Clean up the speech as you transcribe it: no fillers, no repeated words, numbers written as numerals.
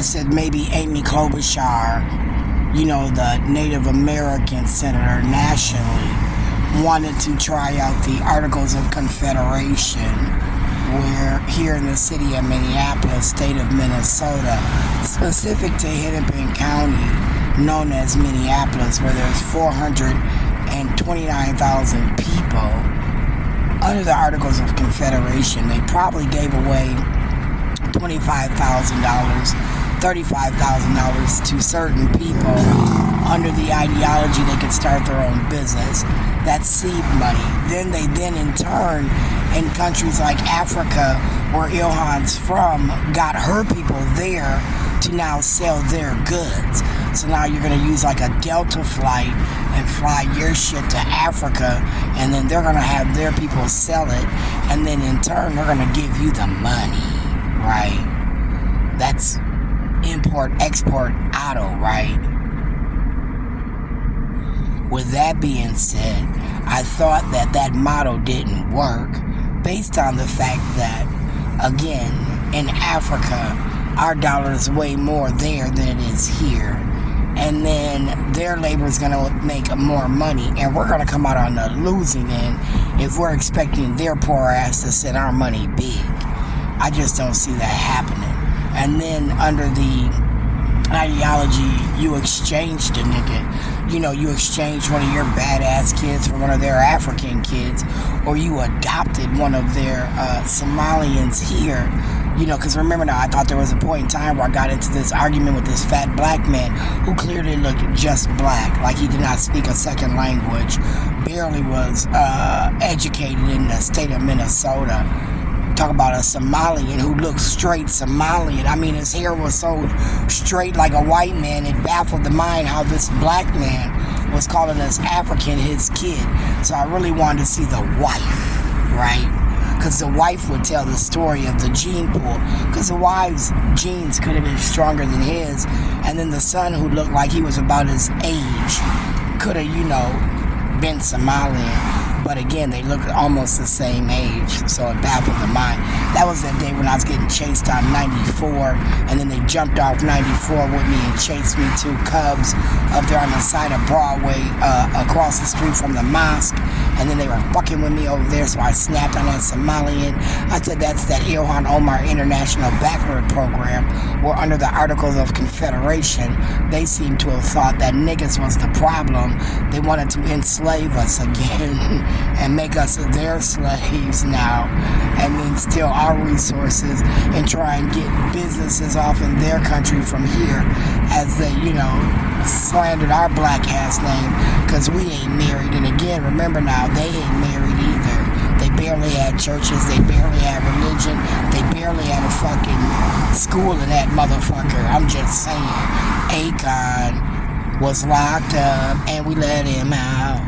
I said maybe Amy Klobuchar, the Native American senator nationally, wanted to try out the Articles of Confederation, where here in the city of Minneapolis, state of Minnesota, specific to Hennepin County, known as Minneapolis, where there's 429,000 people. Under the Articles of Confederation, they probably gave away $25,000, $35,000 to certain people under the ideology they could start their own business. That's seed money. Then in turn, in countries like Africa, where ILHAN's from, got her people there to now sell their goods. So now you're going to use like a Delta flight and fly your shit to Africa, and then they're going to have their people sell it, and then in turn they're going to give you the money, right? That's import-export auto, right? With that being said, I thought that motto didn't work based on the fact that, again, in Africa, our dollar is way more there than it is here. And then their labor is going to make more money, and we're going to come out on the losing end if we're expecting their poor ass to send our money big. I just don't see that happening. And then under the ideology, you exchanged a nigga. You exchanged one of your badass kids for one of their African kids, or you adopted one of their Somalians here. Because remember now, I thought there was a point in time where I got into this argument with this fat black man who clearly looked just black, like he did not speak a second language, barely was educated in the state of Minnesota. Talk about a Somalian who looked straight Somalian. I mean, his hair was so straight like a white man, it baffled the mind how this black man was calling us African his kid. So I really wanted to see the wife, right? Because the wife would tell the story of the gene pool. Because the wife's genes could have been stronger than his. And then the son, who looked like he was about his age, could have, been Somalian. But again, they looked almost the same age, so it baffled the mind. That was that day when I was getting chased on 94, and then they jumped off 94 with me and chased me to Cubs up there on the side of Broadway, across the street from the mosque. And then they were fucking with me over there, so I snapped on that Somalian. I said that's that Ilhan Omar International Baccalaureate Program, where under the Articles of Confederation, they seem to have thought that niggas was the problem. They wanted to enslave us again and make us their slaves now, and then steal our resources and try and get businesses off in their country from here, as they, slandered our black ass name because we ain't married. And again, remember now, they ain't married either. They barely had churches, they barely had religion, they barely had a fucking school in that motherfucker. I'm just saying, Akon was locked up and we let him out.